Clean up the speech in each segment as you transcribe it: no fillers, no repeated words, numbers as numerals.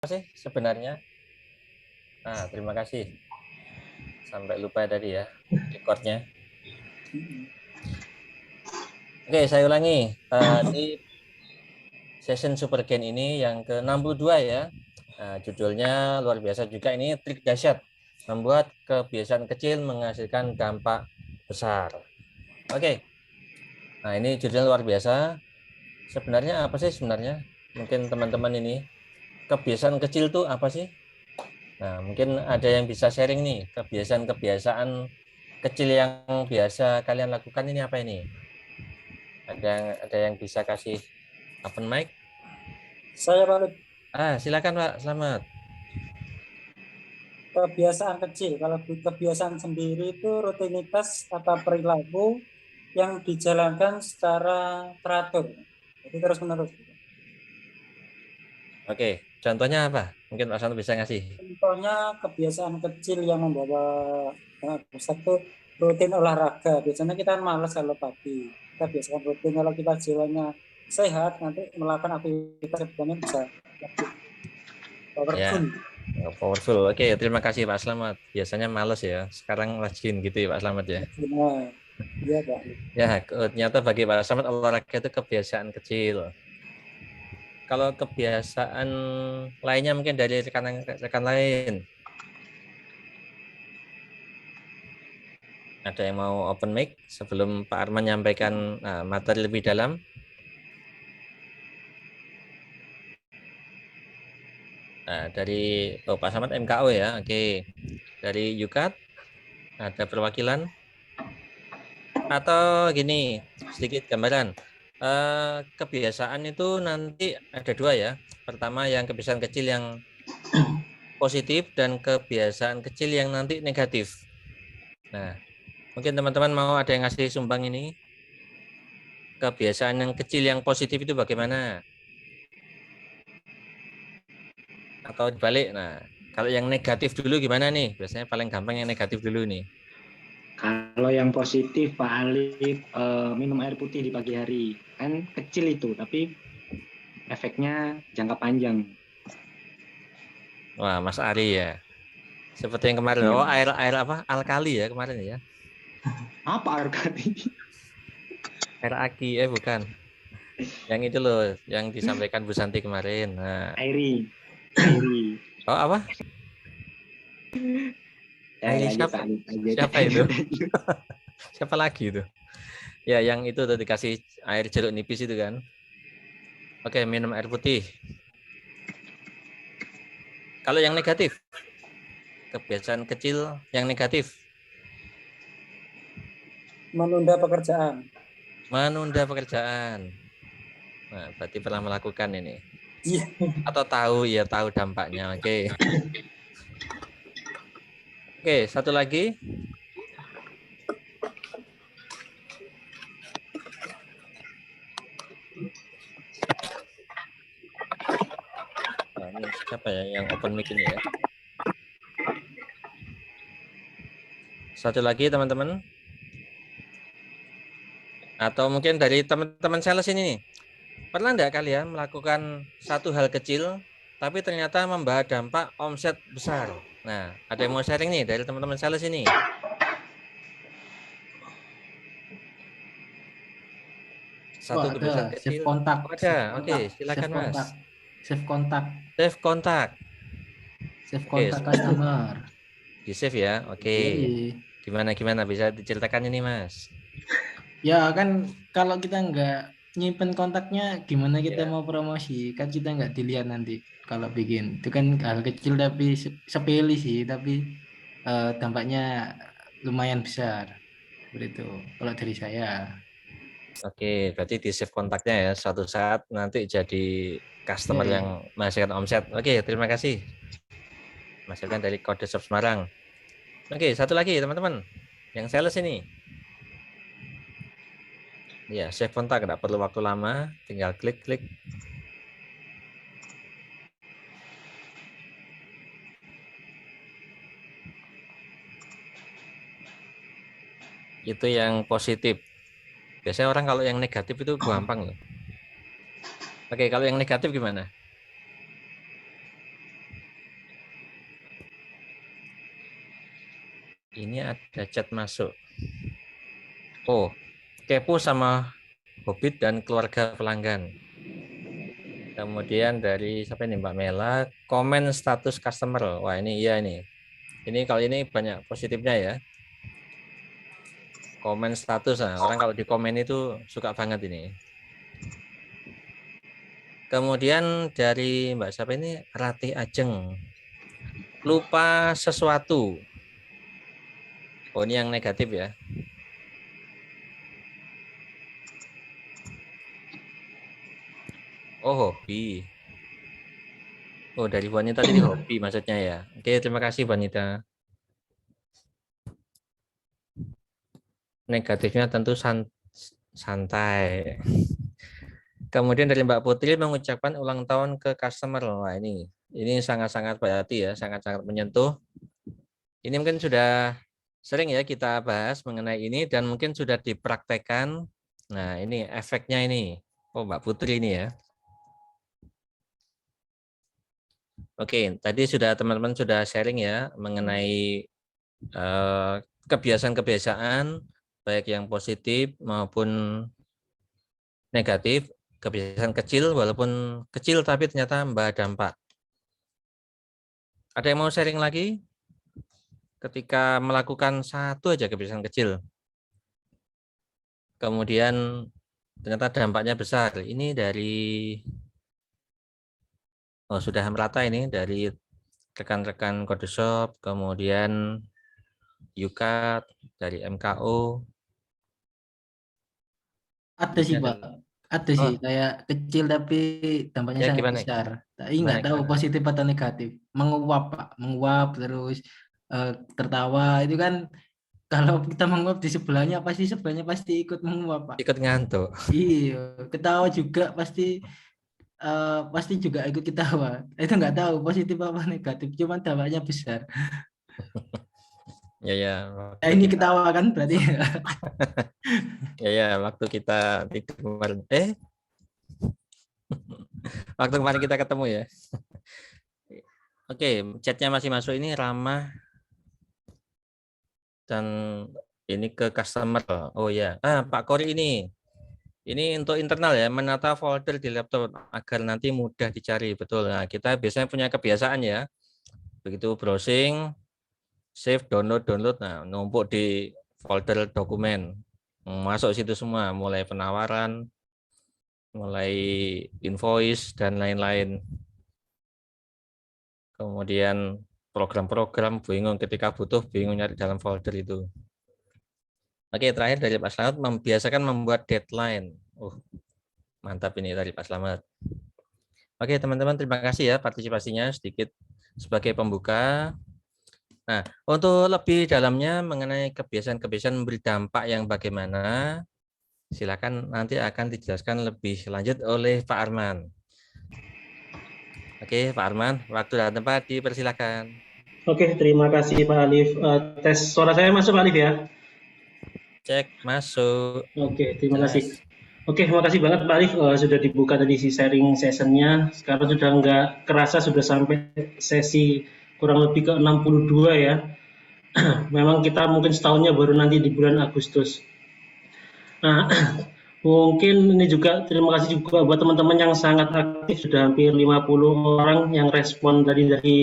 sih sebenarnya? Nah, terima kasih. Sampai lupa tadi ya recordnya. Oke, saya ulangi. Di session Super Gen ini yang ke-62 ya. Nah, judulnya luar biasa juga, ini trik dahsyat membuat kebiasaan kecil menghasilkan dampak besar. Oke. Nah, ini judulnya luar biasa. Sebenarnya apa sih sebenarnya? Mungkin teman-teman ini kebiasaan kecil tuh apa sih? Nah, mungkin ada yang bisa sharing nih, kebiasaan-kebiasaan kecil yang biasa kalian lakukan ini apa ini? Ada yang bisa kasih open mic? Saya balik Silakan Pak, selamat. kebiasaan kecil. Kalau kebiasaan sendiri itu rutinitas atau perilaku yang dijalankan secara teratur. Jadi terus-menerus. Oke, contohnya apa? Mungkin Pak Santo bisa ngasih. Contohnya kebiasaan kecil yang membawa satu rutin olahraga. Biasanya kita kan malas kalau pagi. Kita biasakan rutin kalau kita jiwanya sehat, nanti melakukan aktivitas sebenarnya bisa lebih Ya, powerful. powerful. Oke, terima kasih Pak Slamet. Biasanya males ya, sekarang rajin gitu ya Pak Slamet ya. Nah, iya Pak. Ya, ternyata bagi Pak Slamet olahraga itu kebiasaan kecil. Kalau kebiasaan lainnya mungkin dari rekan lain. Ada yang mau open mic sebelum Pak Arman menyampaikan materi lebih dalam? Nah, dari Pak Samad MKO ya, oke. Dari Yukat ada perwakilan atau gini sedikit gambaran. Kebiasaan itu nanti ada dua ya. Pertama yang kebiasaan kecil yang positif dan kebiasaan kecil yang nanti negatif. Nah, mungkin teman-teman mau ada yang ngasih sumbang ini. Kebiasaan yang kecil yang positif itu bagaimana? Atau dibalik. Nah, kalau yang negatif dulu gimana nih? Biasanya paling gampang yang negatif dulu nih. Kalau yang positif Pak Alif minum air putih di pagi hari. Kan kecil itu, tapi efeknya jangka panjang. Wah, Mas Ari ya. Seperti yang kemarin. Oh, air apa? Alkali ya kemarin ya. Apa air kali? Air aki, bukan. Yang itu loh, yang disampaikan Bu Santi kemarin. Nah. Airi. Oh, apa? Airi Lanjut, siapa? lanjut. Siapa itu? Siapa lagi itu? Ya, yang itu tuh dikasih air jeruk nipis itu kan. Oke, minum air putih. Kalau yang negatif, kebiasaan kecil yang negatif. Menunda pekerjaan. Menunda pekerjaan. Nah, berarti pernah melakukan ini. Iya. Atau tahu dampaknya. Oke. Oke, satu lagi. Nah, ini siapa ya yang open mic ini ya? Satu lagi teman-teman. Atau mungkin dari teman-teman sales ini nih. Pernah enggak kalian melakukan satu hal kecil tapi ternyata membawa dampak omset besar? Nah, ada yang mau sharing nih dari teman-teman sales ini? Satu kebiasaan ada save kecil. kontak, Oh, ada. Oke, silakan save Mas. kontak, save kontak, Save kontak. save Oke, kontak customer. di save ya. Oke. Iya. Gimana bisa diceritakan ini Mas? Ya kan kalau kita nggak nyimpen kontaknya, gimana kita Ya. mau promosi? Kan kita nggak dilihat nanti kalau bikin. Itu kan hal kecil tapi sepele sih, tapi dampaknya lumayan besar. Seperti itu. Kalau dari saya. Oke, berarti di save kontaknya ya. Suatu saat nanti jadi customer Ya, yang menghasilkan omset. Oke, terima kasih. Menghasilkan dari kode shop Semarang. Oke, satu lagi teman-teman. Yang sales ini. Ya, save kontak tidak perlu waktu lama, tinggal klik-klik. Itu yang positif. Biasanya orang kalau yang negatif itu gampang loh. Oke, kalau yang negatif gimana? Ini ada chat masuk. Oh, kepo sama Hobbit dan keluarga pelanggan. Kemudian dari siapa ini Mbak Mela, komen status customer. Wah ini iya ini. Ini kalau ini banyak positifnya ya. Komen status, nah, orang kalau di komen itu suka banget ini. Kemudian dari Mbak siapa ini, Ratih Ajeng, lupa sesuatu. Oh ini yang negatif ya. Oh hobi. Oh dari wanita tadi hobi maksudnya ya. Oke terima kasih wanita. Negatifnya tentu santai. Kemudian dari Mbak Putri mengucapkan ulang tahun ke customer. Wah ini sangat-sangat berarti ya, sangat-sangat menyentuh. Ini mungkin sudah sering ya kita bahas mengenai ini dan mungkin sudah dipraktekkan. Nah ini efeknya ini. Oh Mbak Putri ini ya. Oke, tadi sudah teman-teman sudah sharing ya mengenai kebiasaan-kebiasaan baik yang positif maupun negatif, kebiasaan kecil walaupun kecil tapi ternyata membawa dampak. Ada yang mau sharing lagi? Ketika melakukan satu aja kebiasaan kecil, kemudian ternyata dampaknya besar. Ini dari, oh sudah merata ini dari rekan-rekan Kodeshop, kemudian Yukat, dari MKO. Ada sih Pak, ada sih Oh, kayak kecil tapi dampaknya ya sangat gimana? besar. Tapi nggak Gimana, tahu gimana? positif atau negatif. Menguap Pak, menguap terus tertawa itu kan kalau kita menguap di sebelahnya pasti ikut menguap Pak. Ikut ngantuk. Iya, ketawa juga pasti juga ikut ketawa. Itu nggak tahu positif apa negatif, cuman dampaknya besar. Ya ya, Nah, waktu ini kita ketawa kan berarti. ya waktu kita tidur kemarin. Waktu kemarin kita ketemu ya. Oke, chatnya masih masuk ini ramah dan ini ke customer. Oh ya, Pak Kori ini untuk internal ya, menata folder di laptop agar nanti mudah dicari. Betul. Nah, kita biasanya punya kebiasaan ya, begitu browsing, save, download. Nah, numpuk di folder dokumen, masuk situ semua, mulai penawaran, mulai invoice dan lain-lain. Kemudian program-program bingung ketika butuh, bingung nyari dalam folder itu. Oke, terakhir dari Pak Slamet, membiasakan membuat deadline. Mantap ini dari Pak Slamet. Oke, teman-teman, terima kasih ya partisipasinya sedikit sebagai pembuka. Nah, untuk lebih dalamnya mengenai kebiasaan-kebiasaan memberi dampak yang bagaimana, silakan nanti akan dijelaskan lebih lanjut oleh Pak Arman. Oke, Pak Arman, waktu dan tempat dipersilakan. Oke, terima kasih Pak Alif. Tes suara saya masuk Pak Alif ya? Cek, masuk. Oke, terima Jelas. kasih. Oke, terima kasih banget Pak Alif sudah dibuka tadi si sharing sessionnya. Sekarang sudah nggak kerasa sudah sampai sesi kurang lebih ke 62 ya. Memang kita mungkin setahunnya baru nanti di bulan Agustus. Nah, mungkin ini juga terima kasih juga buat teman-teman yang sangat aktif, sudah hampir 50 orang yang respon tadi dari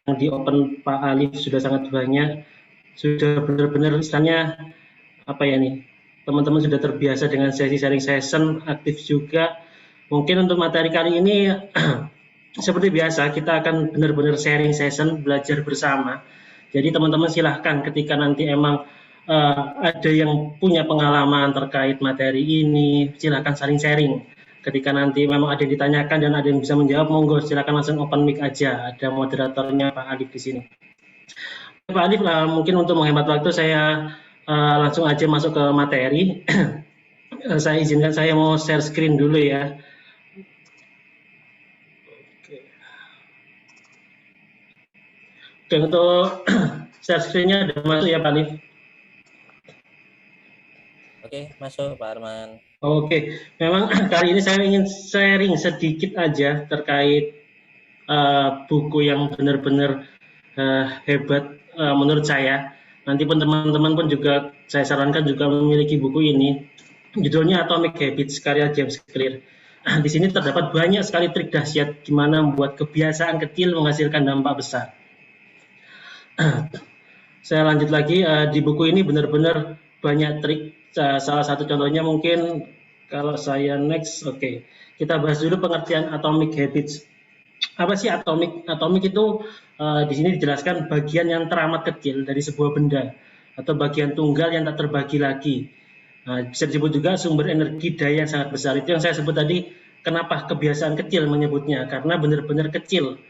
yang di open Pak Alif sudah sangat banyak. Sudah benar-benar istilahnya apa ya nih, teman-teman sudah terbiasa dengan sesi sharing session, aktif juga. Mungkin untuk materi kali ini seperti biasa kita akan benar-benar sharing session, belajar bersama. Jadi teman-teman silahkan ketika nanti emang ada yang punya pengalaman terkait materi ini, silahkan saling sharing. Ketika nanti memang ada yang ditanyakan dan ada yang bisa menjawab, monggo silahkan langsung open mic aja. Ada moderatornya Pak Alif di sini. Pak Alif, mungkin untuk menghemat waktu saya langsung aja masuk ke materi. Saya izinkan saya mau share screen dulu ya. Oke, untuk share screen-nya ada masuk ya Pak Alif? Oke, masuk Pak Arman. Oke, memang kali ini saya ingin sharing sedikit aja terkait buku yang benar-benar hebat menurut saya. Nanti pun teman-teman pun juga saya sarankan juga memiliki buku ini. Judulnya Atomic Habits karya James Clear. Di sini terdapat banyak sekali trik dahsyat gimana membuat kebiasaan kecil menghasilkan dampak besar. Saya lanjut lagi, di buku ini benar-benar banyak trik. Salah satu contohnya mungkin kalau saya next, oke. Kita bahas dulu pengertian Atomic Habits. Apa sih atomic? Atomic itu di sini dijelaskan bagian yang teramat kecil dari sebuah benda atau bagian tunggal yang tak terbagi lagi. Bisa disebut juga sumber energi daya yang sangat besar. Itu yang saya sebut tadi, kenapa kebiasaan kecil menyebutnya, karena benar-benar kecil,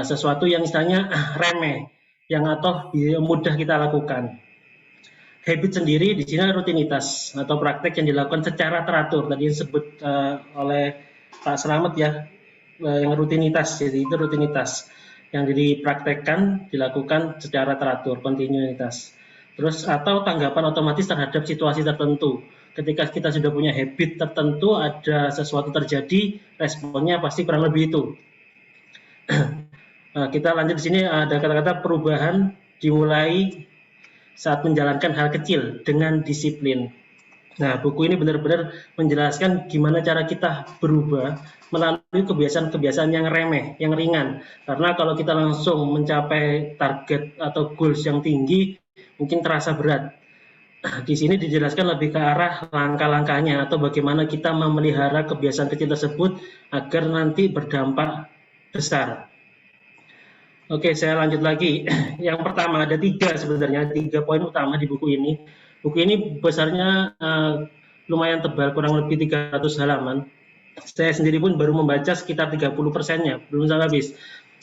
sesuatu yang istilahnya remeh, yang atau mudah kita lakukan. Habit sendiri di sini rutinitas atau praktek yang dilakukan secara teratur. Tadi disebut oleh Pak Slamet ya, yang rutinitas. Jadi itu rutinitas yang dipraktekkan, dilakukan secara teratur, kontinuitas. Terus atau tanggapan otomatis terhadap situasi tertentu. Ketika kita sudah punya habit tertentu, ada sesuatu terjadi, responnya pasti kurang lebih itu. Kita lanjut di sini, ada kata-kata perubahan dimulai saat menjalankan hal kecil dengan disiplin. Nah, buku ini benar-benar menjelaskan gimana cara kita berubah melalui kebiasaan-kebiasaan yang remeh, yang ringan. Karena kalau kita langsung mencapai target atau goals yang tinggi, mungkin terasa berat. Di sini dijelaskan lebih ke arah langkah-langkahnya atau bagaimana kita memelihara kebiasaan kecil tersebut agar nanti berdampak besar. Oke, saya lanjut lagi. Yang pertama, ada sebenarnya tiga poin utama di buku ini. Buku ini besarnya lumayan tebal, kurang lebih 300 halaman. Saya sendiri pun baru membaca sekitar 30%-nya, belum sampai habis.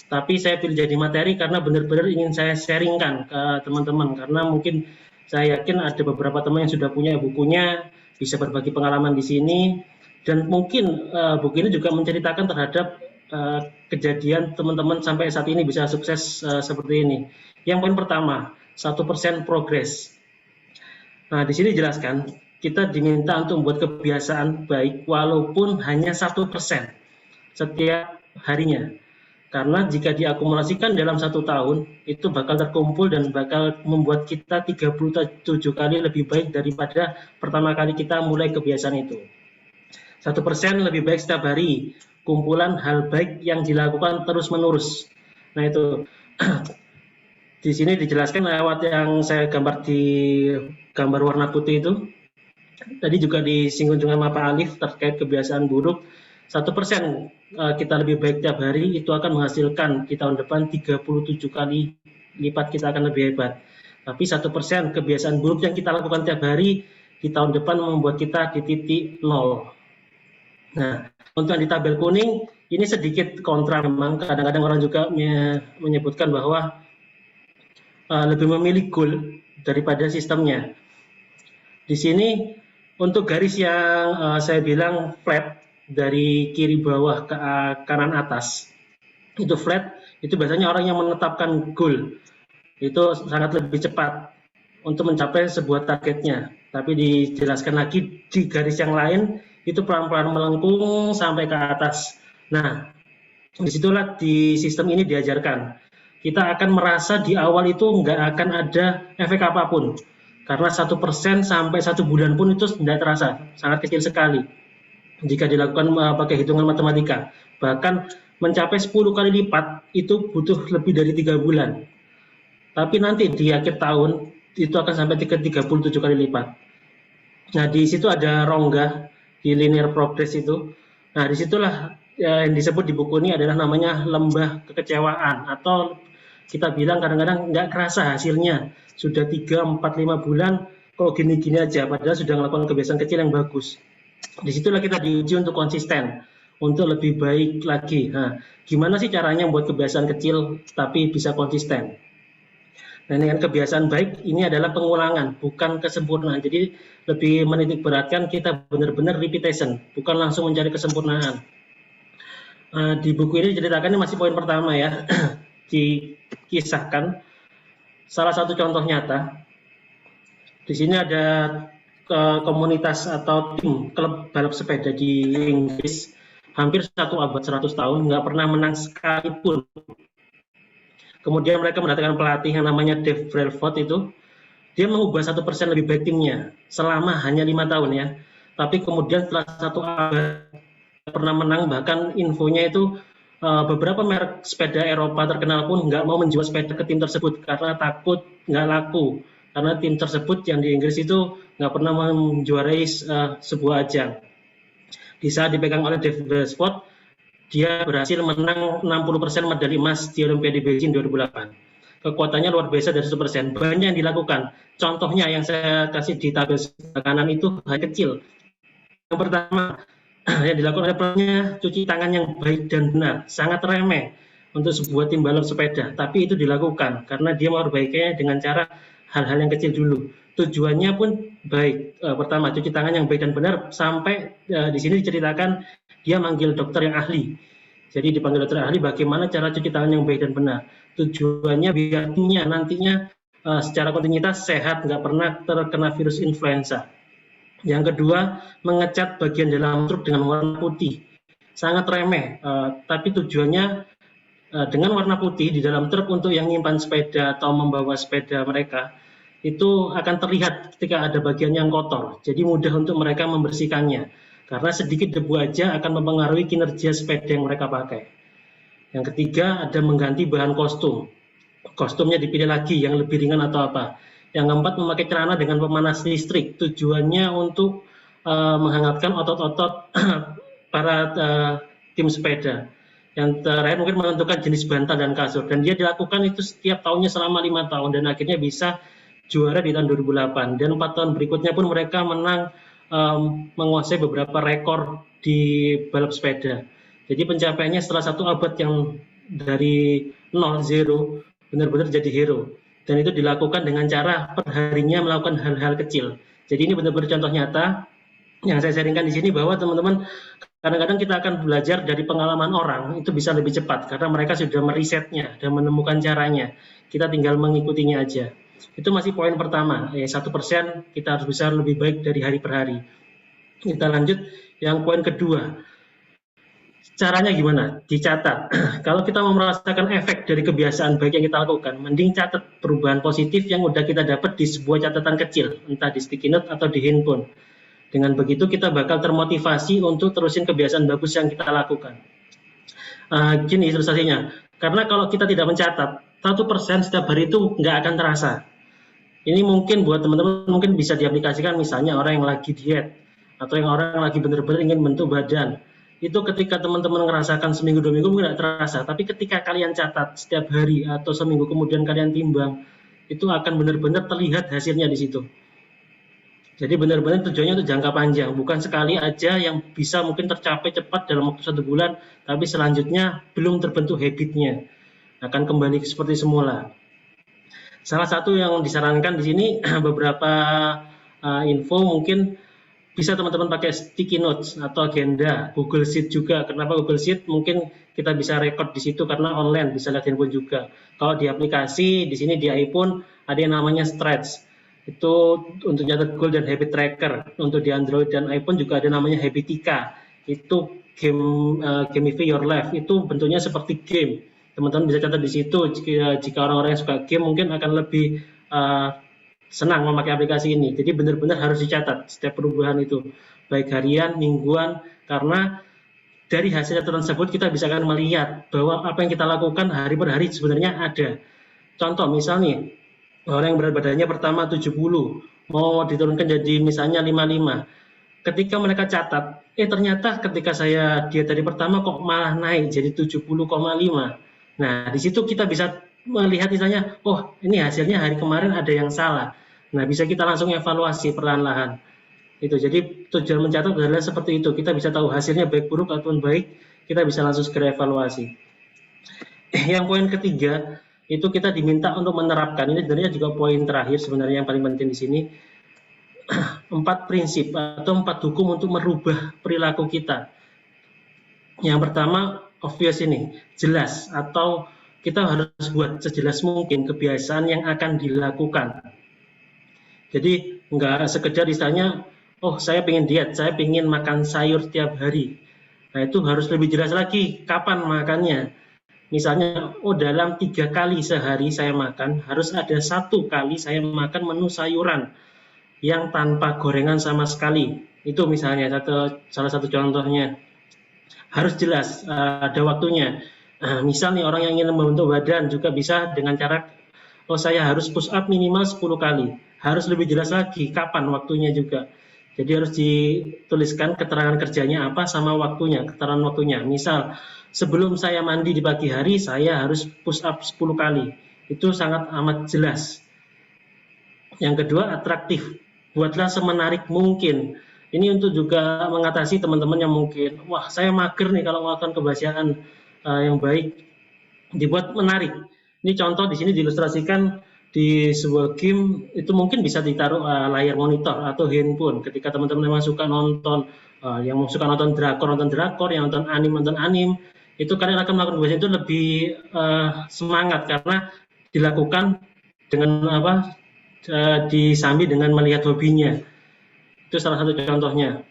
Tapi saya pilih jadi materi karena benar-benar ingin saya sharingkan ke teman-teman. Karena mungkin saya yakin ada beberapa teman yang sudah punya bukunya, bisa berbagi pengalaman di sini. Dan mungkin buku ini juga menceritakan terhadap kejadian teman-teman sampai saat ini bisa sukses seperti ini. Yang poin pertama, 1% progres. Nah, di sini dijelaskan kita diminta untuk membuat kebiasaan baik walaupun hanya 1% setiap harinya. Karena jika diakumulasikan dalam 1 tahun, itu bakal terkumpul dan bakal membuat kita 37 kali lebih baik daripada pertama kali kita mulai kebiasaan itu. 1% lebih baik setiap hari. Kumpulan hal baik yang dilakukan terus-menerus. Nah, itu di sini dijelaskan lewat yang saya gambar di gambar warna putih itu. Tadi juga disinggung sama Pak Alif terkait kebiasaan buruk. 1% kita lebih baik tiap hari itu akan menghasilkan di tahun depan 37 kali lipat kita akan lebih hebat. Tapi 1% kebiasaan buruk yang kita lakukan tiap hari di tahun depan membuat kita di titik 0. Nah, untuk yang di tabel kuning, ini sedikit kontra memang. Kadang-kadang orang juga menyebutkan bahwa lebih memilih goal daripada sistemnya. Di sini, untuk garis yang saya bilang flat, dari kiri bawah ke kanan atas, itu flat, itu biasanya orang yang menetapkan goal. Itu sangat lebih cepat untuk mencapai sebuah targetnya. Tapi dijelaskan lagi di garis yang lain, itu pelan-pelan melengkung sampai ke atas. Nah, disitulah di sistem ini diajarkan. Kita akan merasa di awal itu nggak akan ada efek apapun. Karena 1% sampai 1 bulan pun itu tidak terasa, sangat kecil sekali. Jika dilakukan pakai hitungan matematika. Bahkan mencapai 10 kali lipat itu butuh lebih dari 3 bulan. Tapi nanti di akhir tahun itu akan sampai 37 kali lipat. Nah, di situ ada rongga di linear progress itu. Nah, disitulah yang disebut di buku ini adalah namanya lembah kekecewaan, atau kita bilang kadang-kadang nggak kerasa hasilnya. Sudah 3, 4, 5 bulan kok gini-gini aja, padahal sudah melakukan kebiasaan kecil yang bagus. Disitulah kita diuji untuk konsisten, untuk lebih baik lagi. Nah, gimana sih caranya membuat kebiasaan kecil tapi bisa konsisten? Nah, dengan kebiasaan baik ini adalah pengulangan, bukan kesempurnaan. Jadi lebih menitik beratkan kita benar-benar repetition, bukan langsung mencari kesempurnaan. Di buku ini ceritakan, ini masih poin pertama ya, dikisahkan salah satu contoh nyata. Di sini ada komunitas atau tim klub balap sepeda di Inggris, hampir 1 abad, 100 tahun, nggak pernah menang sekalipun. Kemudian mereka mendatangkan pelatih yang namanya Dave Brailsford itu. dia mengubah 1% lebih baik timnya selama hanya 5 tahun ya. Tapi kemudian setelah 1 abad pernah menang, bahkan infonya itu beberapa merek sepeda Eropa terkenal pun nggak mau menjual sepeda ke tim tersebut karena takut nggak laku. Karena tim tersebut yang di Inggris itu nggak pernah menjuarai sebuah ajang. Di saat dipegang oleh Dave Brailsford, dia berhasil menang 60% medali emas di Olimpiade Beijing 2008. Kekuatannya luar biasa dari 1%. Banyak yang dilakukan. Contohnya yang saya kasih di tabel sebelah kanan itu hal kecil. Yang pertama, yang dilakukan oleh pelatihnya cuci tangan yang baik dan benar. Sangat remeh untuk sebuah tim balap sepeda. Tapi itu dilakukan karena dia memperbaikinya dengan cara hal-hal yang kecil dulu. Tujuannya pun baik. Pertama, cuci tangan yang baik dan benar. Sampai di sini diceritakan dia manggil dokter yang ahli. Jadi dipanggil dokter ahli bagaimana cara cuci tangan yang baik dan benar. Tujuannya biar timnya nantinya secara kontinuitas sehat, nggak pernah terkena virus influenza. Yang kedua, mengecat bagian dalam truk dengan warna putih. Sangat remeh, tapi tujuannya dengan warna putih di dalam truk untuk yang nyimpan sepeda atau membawa sepeda mereka, itu akan terlihat ketika ada bagian yang kotor. Jadi mudah untuk mereka membersihkannya. Karena sedikit debu aja akan mempengaruhi kinerja sepeda yang mereka pakai. Yang ketiga, ada mengganti bahan kostum. Kostumnya dipilih lagi yang lebih ringan atau apa. Yang keempat, memakai celana dengan pemanas listrik. Tujuannya untuk menghangatkan otot-otot para tim sepeda. Yang terakhir mungkin menentukan jenis bantal dan kasur. Dan dia dilakukan itu setiap tahunnya selama 5 tahun. Dan akhirnya bisa juara di tahun 2008. Dan 4 tahun berikutnya pun mereka menang, menguasai beberapa rekor di balap sepeda. Jadi pencapaiannya setelah 1 abad yang dari 0 benar-benar jadi hero. Dan itu dilakukan dengan cara perharinya melakukan hal-hal kecil. Jadi ini benar-benar contoh nyata yang saya sharingkan di sini bahwa teman-teman kadang-kadang kita akan belajar dari pengalaman orang itu bisa lebih cepat karena mereka sudah merisetnya dan menemukan caranya. Kita tinggal mengikutinya aja. Itu masih poin pertama, 1% kita harus bisa lebih baik dari hari per hari. Kita lanjut yang poin kedua. Caranya gimana? Dicatat. Kalau kita mau merasakan efek dari kebiasaan baik yang kita lakukan, mending catat perubahan positif yang udah kita dapat di sebuah catatan kecil, entah di sticky note atau di handphone. Dengan begitu kita bakal termotivasi untuk terusin kebiasaan bagus yang kita lakukan. Gini ilustrasinya, karena kalau kita tidak mencatat, 1% setiap hari itu nggak akan terasa. Ini mungkin buat teman-teman mungkin bisa diaplikasikan misalnya orang yang lagi diet, atau yang orang yang lagi benar-benar ingin bentuk badan. Itu ketika teman-teman merasakan seminggu 2 minggu mungkin tidak terasa, tapi ketika kalian catat setiap hari atau seminggu kemudian kalian timbang, itu akan benar-benar terlihat hasilnya di situ. Jadi benar-benar tujuannya untuk jangka panjang, bukan sekali aja yang bisa mungkin tercapai cepat dalam waktu 1 bulan, tapi selanjutnya belum terbentuk habitnya, akan kembali seperti semula. Salah satu yang disarankan di sini beberapa info mungkin bisa teman-teman pakai sticky notes atau agenda, Google Sheet juga. Kenapa Google Sheet? Mungkin kita bisa record di situ karena online, bisa lihat handphone juga. Kalau di aplikasi, di sini di iPhone ada yang namanya Stretch. Itu untuk nyatet goal dan habit tracker. Untuk di Android dan iPhone juga ada namanya Habitica. Itu gamify your life. Itu bentuknya seperti game. Teman-teman bisa catat di situ. Jika orang-orang yang suka game mungkin akan lebih senang memakai aplikasi ini. Jadi benar-benar harus dicatat setiap perubahan itu, baik harian, mingguan, karena dari hasil catatan tersebut kita bisa akan melihat bahwa apa yang kita lakukan hari per hari sebenarnya ada. Contoh misalnya orang yang berat badannya pertama 70 mau diturunkan jadi misalnya 55. Ketika mereka catat, ternyata ketika saya diet dari pertama kok malah naik jadi 70,5. Nah, di situ kita bisa melihat misalnya, oh ini hasilnya hari kemarin ada yang salah. Nah, bisa kita langsung evaluasi perlahan-lahan. Itu jadi tujuan mencatat adalah seperti itu. Kita bisa tahu hasilnya baik buruk ataupun baik, kita bisa langsung segera evaluasi. Yang poin ketiga itu kita diminta untuk menerapkan. Ini sebenarnya juga poin terakhir sebenarnya yang paling penting di sini. 4 prinsip atau 4 hukum untuk merubah perilaku kita. Yang pertama obvious ini, jelas atau kita harus buat sejelas mungkin kebiasaan yang akan dilakukan. Jadi nggak sekedar misalnya, oh saya pengen diet, saya pengen makan sayur tiap hari. Nah itu harus lebih jelas lagi kapan makannya. Misalnya, oh dalam 3 kali sehari saya makan, harus ada 1 kali saya makan menu sayuran yang tanpa gorengan sama sekali. Itu misalnya salah satu contohnya. Harus jelas, ada waktunya. Misal nih orang yang ingin membentuk badan juga bisa dengan cara, oh saya harus push up minimal 10 kali. Harus lebih jelas lagi kapan waktunya juga. Jadi harus dituliskan keterangan kerjanya apa sama waktunya, keterangan waktunya. Misal, sebelum saya mandi di pagi hari, saya harus push up 10 kali. Itu sangat amat jelas. Yang kedua, atraktif. Buatlah semenarik mungkin. Ini untuk juga mengatasi teman-teman yang mungkin, wah saya mager nih kalau melakukan kebiasaan yang baik. Dibuat menarik. Ini contoh di sini diilustrasikan di sebuah game, itu mungkin bisa ditaruh layar monitor atau handphone. Ketika teman-teman memang suka nonton, yang suka nonton drakor, yang nonton anim, itu kalian akan melakukan kebiasaan itu lebih semangat karena dilakukan dengan disambi dengan melihat hobinya. Itu salah satu contohnya.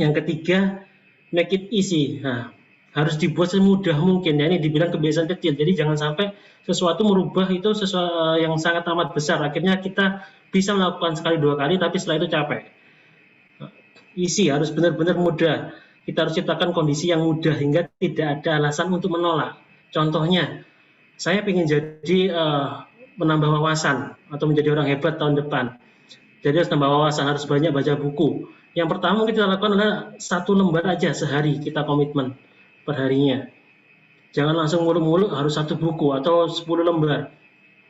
Yang ketiga, make it easy. Nah, harus dibuat semudah mungkin. Ya, ini dibilang kebiasaan kecil. Jadi jangan sampai sesuatu merubah itu sesuatu yang sangat amat besar. Akhirnya kita bisa melakukan sekali 2 kali, tapi setelah itu capek. Easy, harus benar-benar mudah. Kita harus ciptakan kondisi yang mudah hingga tidak ada alasan untuk menolak. Contohnya, saya ingin jadi menambah wawasan atau menjadi orang hebat tahun depan. Jadi harus nambah wawasan, harus banyak baca buku. Yang pertama kita lakukan adalah 1 lembar aja sehari, kita komitmen perharinya. Jangan langsung muluk-muluk harus 1 buku atau 10 lembar.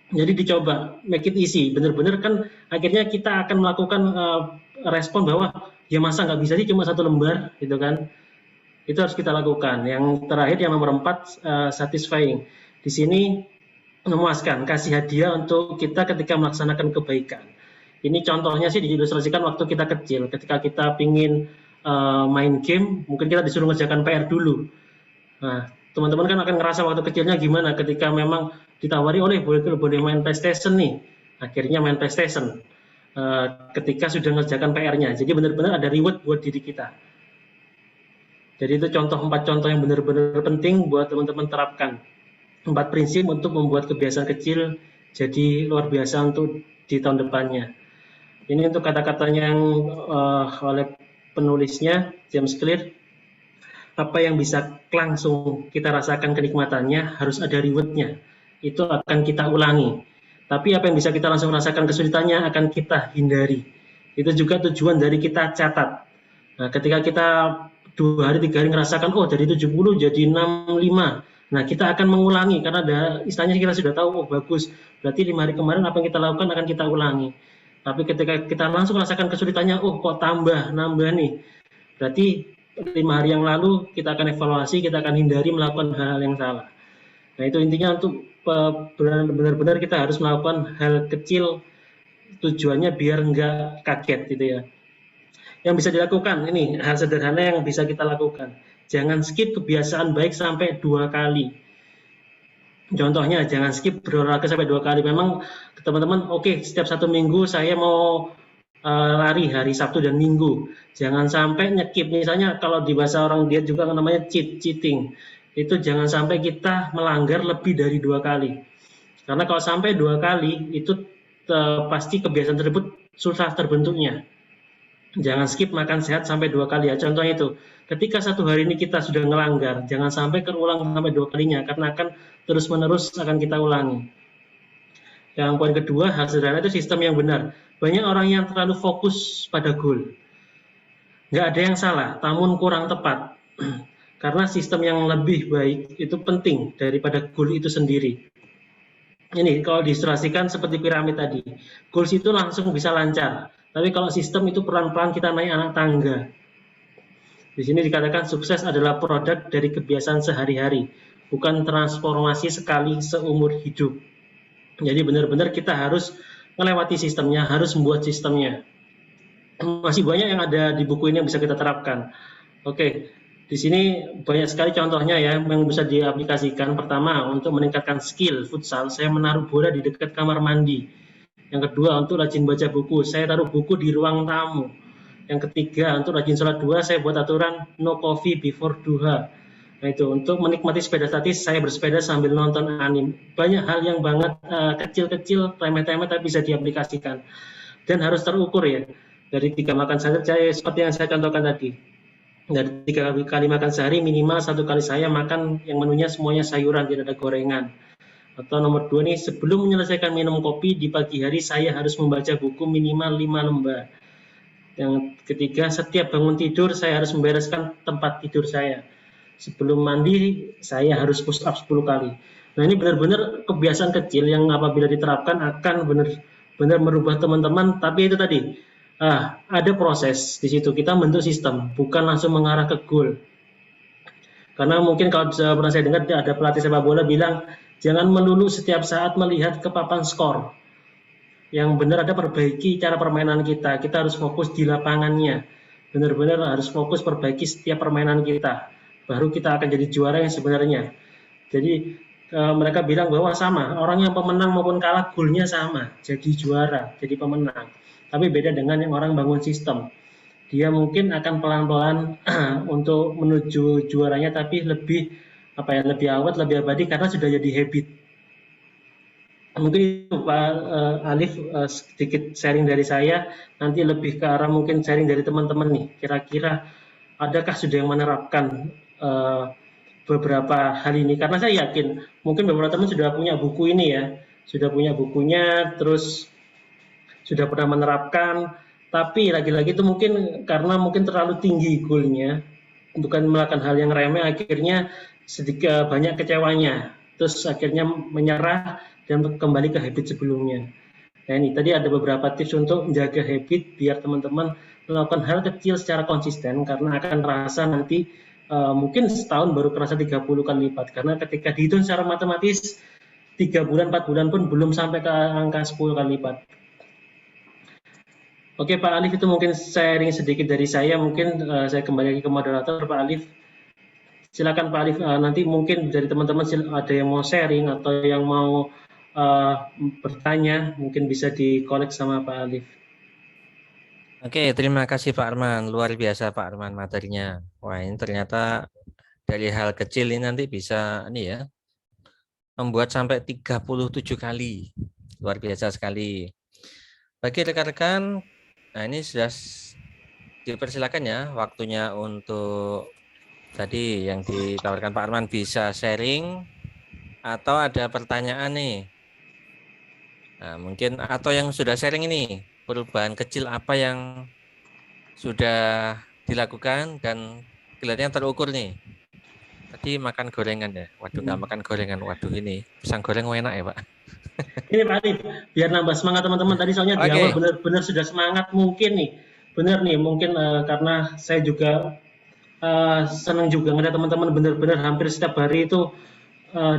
Jadi dicoba, make it easy. Benar-benar kan akhirnya kita akan melakukan respon bahwa ya masa nggak bisa sih cuma 1 lembar, gitu kan. Itu harus kita lakukan. Yang terakhir, yang nomor 4, satisfying. Di sini memuaskan, kasih hadiah untuk kita ketika melaksanakan kebaikan. Ini contohnya sih diilustrasikan waktu kita kecil. Ketika kita pingin main game, mungkin kita disuruh ngerjakan PR dulu. Nah, teman-teman kan akan ngerasa waktu kecilnya gimana ketika memang ditawari oleh boleh main PlayStation nih. Akhirnya main PlayStation. Ketika sudah ngerjakan PR-nya. Jadi benar-benar ada reward buat diri kita. Jadi itu 4 contoh yang benar-benar penting buat teman-teman terapkan. 4 prinsip untuk membuat kebiasaan kecil jadi luar biasa untuk di tahun depannya. Ini untuk kata-katanya yang oleh penulisnya, James Clear. Apa yang bisa langsung kita rasakan kenikmatannya, harus ada reward-nya. Itu akan kita ulangi. Tapi apa yang bisa kita langsung rasakan kesulitannya, akan kita hindari. Itu juga tujuan dari kita catat. Nah, ketika kita 2 hari, 3 hari ngerasakan, oh dari 70 jadi 65. Nah, kita akan mengulangi, karena ada istilahnya kita sudah tahu, oh bagus. Berarti 5 hari kemarin apa yang kita lakukan akan kita ulangi. Tapi ketika kita langsung rasakan kesulitannya, oh kok nambah nih. Berarti 5 hari yang lalu kita akan evaluasi, kita akan hindari melakukan hal-hal yang salah. Nah, itu intinya untuk benar-benar kita harus melakukan hal kecil, tujuannya biar nggak kaget gitu ya. Yang bisa dilakukan, ini hal sederhana yang bisa kita lakukan. Jangan skip kebiasaan baik sampai 2 kali. Contohnya, jangan skip berolahraga sampai 2 kali. Memang teman-teman, oke, setiap 1 minggu saya mau lari hari Sabtu dan Minggu. Jangan sampai nyekip. Misalnya kalau di bahasa orang diet juga namanya cheating. Itu jangan sampai kita melanggar lebih dari 2 kali. Karena kalau sampai 2 kali, itu pasti kebiasaan tersebut susah terbentuknya. Jangan skip makan sehat sampai 2 kali ya. Contohnya itu, ketika 1 hari ini kita sudah ngelanggar, jangan sampai terulang sampai 2 kalinya, karena akan terus-menerus akan kita ulangi. Yang poin kedua, hal sederhana itu sistem yang benar. Banyak orang yang terlalu fokus pada goal. Nggak ada yang salah, namun kurang tepat. Karena sistem yang lebih baik itu penting daripada goal itu sendiri. Ini kalau diilustrasikan seperti piramid tadi. Goals itu langsung bisa lancar. Tapi kalau sistem itu pelan-pelan kita naik anak tangga. Di sini dikatakan sukses adalah produk dari kebiasaan sehari-hari, bukan transformasi sekali seumur hidup. Jadi benar-benar kita harus melewati sistemnya, harus membuat sistemnya. Masih banyak yang ada di buku ini yang bisa kita terapkan. Oke, di sini banyak sekali contohnya ya yang bisa diaplikasikan. Pertama, untuk meningkatkan skill futsal, saya menaruh bola di dekat kamar mandi. Yang kedua, untuk rajin baca buku, saya taruh buku di ruang tamu. Yang ketiga, untuk rajin sholat duha, saya buat aturan no coffee before duha. Nah itu untuk menikmati sepeda statis, saya bersepeda sambil nonton anime. Banyak hal yang banget kecil-kecil, remeh-temeh tapi bisa diaplikasikan. Dan harus terukur ya. Dari 3 makan sehari, saya seperti yang saya contohkan tadi. Dari 3 kali makan sehari minimal 1 kali saya makan yang menunya semuanya sayuran, tidak ada gorengan. Atau nomor 2 nih, sebelum menyelesaikan minum kopi di pagi hari saya harus membaca buku minimal 5 lembar. Yang ketiga, setiap bangun tidur saya harus membereskan tempat tidur saya. Sebelum mandi saya harus push up 10 kali. Nah ini benar-benar kebiasaan kecil yang apabila diterapkan akan benar-benar merubah teman-teman. Tapi itu tadi, ada proses di situ. Kita bentuk sistem, bukan langsung mengarah ke goal. Karena mungkin kalau pernah saya dengar ada pelatih sepak bola bilang, jangan melulu setiap saat melihat ke papan skor. Yang benar ada perbaiki cara permainan kita. Kita harus fokus di lapangannya. Benar-benar harus fokus perbaiki setiap permainan kita. Baru kita akan jadi juara yang sebenarnya. Jadi mereka bilang bahwa sama, orang yang pemenang maupun kalah goalnya sama, jadi juara, jadi pemenang. Tapi beda dengan yang orang bangun sistem. Dia mungkin akan pelan-pelan untuk menuju juaranya, tapi lebih lebih awet, lebih abadi karena sudah jadi habit. Mungkin itu Pak Alif, sedikit sharing dari saya, nanti lebih ke arah mungkin sharing dari teman-teman nih. Kira-kira adakah sudah yang menerapkan beberapa hal ini? Karena saya yakin mungkin beberapa teman sudah punya buku ini ya, sudah punya bukunya, terus sudah pernah menerapkan, tapi lagi-lagi itu mungkin karena mungkin terlalu tinggi goalnya, bukan melakukan hal yang remeh, akhirnya sedikit banyak kecewanya, terus akhirnya menyerah dan kembali ke habit sebelumnya. Nah ini tadi ada beberapa tips untuk menjaga habit biar teman-teman melakukan hal kecil secara konsisten, karena akan terasa nanti mungkin setahun baru terasa 30 kali lipat, karena ketika dihitung secara matematis 3 bulan 4 bulan pun belum sampai ke angka 10 kali lipat. Oke Pak Alif, itu mungkin sharing sedikit dari saya. Mungkin saya kembali lagi ke moderator Pak Alif. Silakan Pak Alif, nanti mungkin dari teman-teman ada yang mau sharing atau yang mau bertanya, mungkin bisa di-collect sama Pak Alif. Oke, terima kasih Pak Arman. Luar biasa Pak Arman materinya. Wah, ini ternyata dari hal kecil ini nanti bisa ini ya, membuat sampai 37 kali. Luar biasa sekali. Bagi rekan-rekan, nah ini sudah dipersilakan ya waktunya untuk tadi yang ditawarkan Pak Arman bisa sharing atau ada pertanyaan nih. Nah, mungkin atau yang sudah sharing ini, perubahan kecil apa yang sudah dilakukan dan kelihatannya terukur nih. Tadi makan gorengan ya. Waduh, nggak makan gorengan. Waduh, ini pisang goreng enak ya, Pak. Ini Pak Alif, biar nambah semangat teman-teman. Tadi soalnya di awal benar-benar sudah semangat mungkin nih. Benar nih, mungkin karena saya juga senang juga ngeliat teman-teman benar-benar hampir setiap hari itu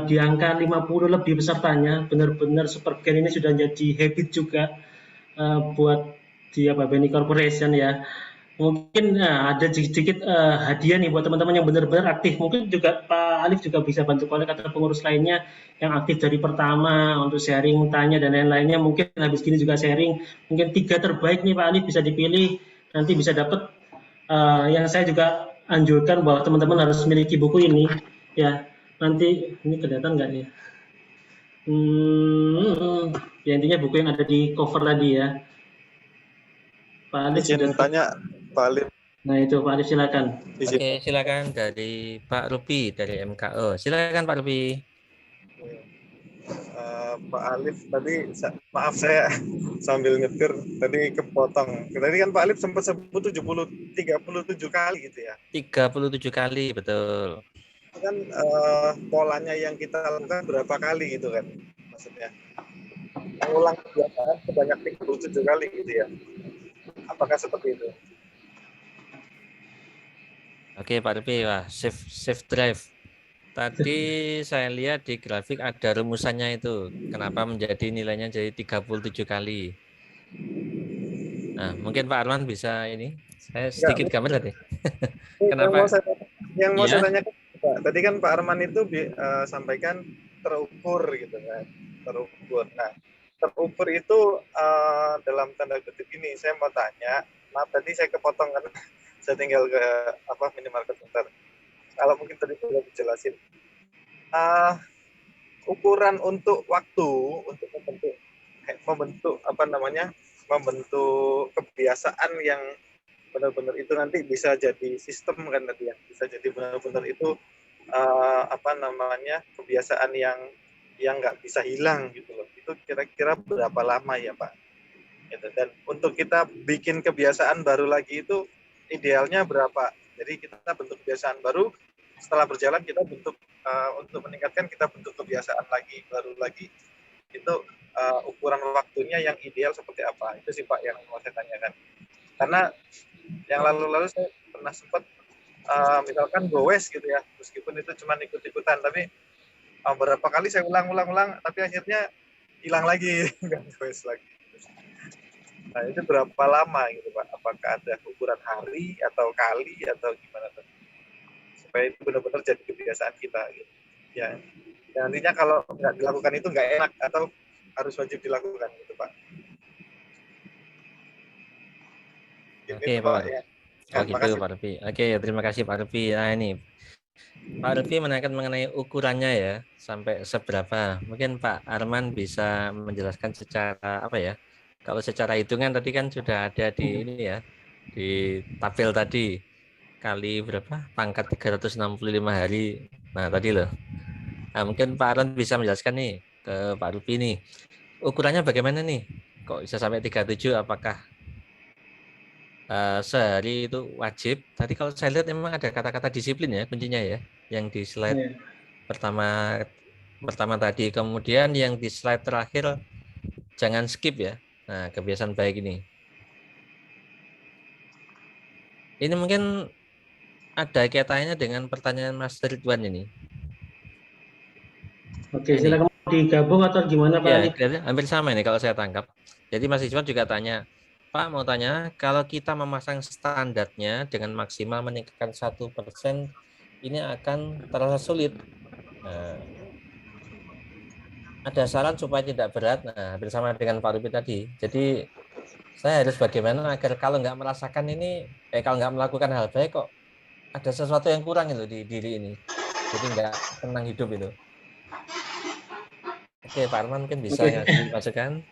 di angka 50 lebih pesertanya. Benar-benar Supergen ini sudah jadi habit juga buat di BNI Corporation ya. Mungkin ada sedikit hadiah nih buat teman-teman yang benar-benar aktif. Mungkin juga Pak Alif juga bisa bantu kolek atau pengurus lainnya yang aktif dari pertama untuk sharing, tanya dan lain-lainnya. Mungkin habis gini juga sharing. Mungkin 3 terbaik nih Pak Alif bisa dipilih. Nanti bisa dapat yang saya juga anjurkan bahwa teman-teman harus memiliki buku ini. Ya, nanti ini kelihatan nggak nih? Ya intinya buku yang ada di cover tadi ya. Pak Alif izin tanya Pak Alif. Nah itu Pak Alif silakan. Oke, silakan dari Pak Rupi dari MKO. Silakan Pak Rupi. Pak Alif tadi, maaf saya sambil nyetir tadi kepotong. Tadi kan Pak Alif sempat sebut 37 kali gitu ya. 37 kali, betul. Kan polanya yang kita lakukan berapa kali gitu kan? Maksudnya mengulang kebiasaan sebanyak 37 kali gitu ya. Apakah seperti itu? Oke Pak Rupi, wah safe drive. Tadi saya lihat di grafik ada rumusannya itu. Kenapa menjadi nilainya jadi 37 kali. Nah, mungkin Pak Arman bisa ini. Saya sedikit gambar tadi. Kenapa? Yang mau saya tanyakan, Pak. Tadi kan Pak Arman itu sampaikan terukur gitu kan. Terukur. Nah, terukur itu dalam tanda kutip ini saya mau tanya. Maaf tadi saya kepotong kan. Saya tinggal ke minimarket bentar. kalau mungkin tadi sudah dijelasin. Ukuran untuk waktu untuk membentuk kebiasaan yang benar-benar itu nanti bisa jadi sistem kan tadi ya, bisa jadi benar-benar itu kebiasaan yang nggak bisa hilang gitu loh. Itu kira-kira berapa lama ya Pak? Gitu. Dan untuk kita bikin kebiasaan baru lagi itu idealnya berapa? Jadi kita bentuk kebiasaan baru, setelah berjalan kita bentuk untuk meningkatkan kita bentuk kebiasaan lagi baru lagi. Itu ukuran waktunya yang ideal seperti apa? Itu sih Pak yang mau saya tanyakan. Karena yang lalu-lalu saya pernah sempat misalkan goes gitu ya, meskipun itu cuma ikut-ikutan, tapi beberapa kali saya ulang, tapi akhirnya hilang lagi, nggak goes lagi. Nah itu berapa lama gitu Pak? Apakah ada ukuran hari atau kali atau gimana tuh? Supaya itu benar-benar jadi kebiasaan kita gitu. Ya, nantinya kalau nggak dilakukan itu nggak enak atau harus wajib dilakukan gitu Pak. Oke Pak. Ya. Oh gitu Pak Rufi. Oke, terima kasih Pak Rufi. Nah ini Pak Rufi menanyakan mengenai ukurannya ya, sampai seberapa. Mungkin Pak Arman bisa menjelaskan secara apa ya? Kalau secara hitungan tadi kan sudah ada di ini ya, di tabel tadi kali berapa? Pangkat 365 hari. Nah tadi loh. Nah, mungkin Pak Arman bisa menjelaskan nih ke Pak Rufi nih. Ukurannya bagaimana nih? Kok bisa sampai 37? Apakah sehari itu wajib? Tadi kalau saya lihat memang ada kata-kata disiplin ya kuncinya ya, yang di slide pertama tadi. Kemudian yang di slide terakhir jangan skip ya. Nah, kebiasaan baik ini. Ini mungkin ada kaitannya dengan pertanyaan Mas Ridwan ini. Oke, silakan digabung atau gimana Pak Ali? Ya, hampir sama ini kalau saya tangkap. Jadi Mas Ridwan juga tanya, Pak mau tanya, kalau kita memasang standarnya dengan maksimal meningkatkan 1%, ini akan terasa sulit. Nah, ada saran supaya tidak berat. Nah, bersama dengan Pak Rupi tadi. Jadi saya harus bagaimana agar kalau nggak merasakan ini, kalau nggak melakukan hal baik kok ada sesuatu yang kurang itu di diri ini. Jadi nggak tenang hidup itu. Oke, Pak Arman mungkin bisa ngasih masukan.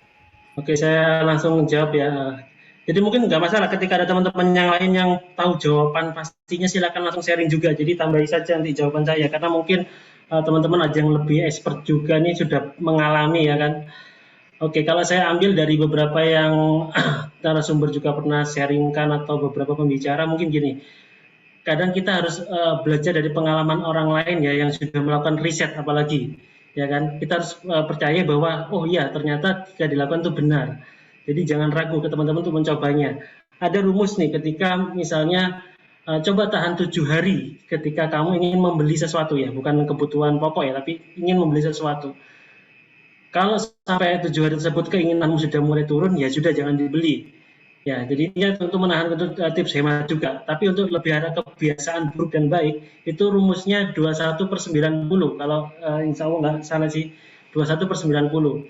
Oke, saya langsung jawab ya. Jadi mungkin nggak masalah ketika ada teman-teman yang lain yang tahu jawaban pastinya silakan langsung sharing juga. Jadi tambahi saja nanti jawaban saya karena mungkin teman-teman ada yang lebih expert juga nih sudah mengalami ya kan. Oke, kalau saya ambil dari beberapa yang narasumber juga pernah sharingkan atau beberapa pembicara mungkin gini. Kadang kita harus belajar dari pengalaman orang lain ya yang sudah melakukan riset apalagi. Ya kan, kita harus percaya bahwa oh iya ternyata jika dilakukan itu benar. Jadi jangan ragu ke teman-teman untuk mencobanya. Ada rumus nih ketika misalnya coba tahan 7 hari ketika kamu ingin membeli sesuatu ya, bukan kebutuhan pokok ya, tapi ingin membeli sesuatu. Kalau sampai 7 hari tersebut keinginanmu sudah mulai turun, ya sudah jangan dibeli. Ya, jadi untuk menahan untuk tips hemat juga. Tapi untuk lebih ada kebiasaan buruk dan baik, itu rumusnya 21/90. Kalau insya Allah nggak salah sih, 21/90.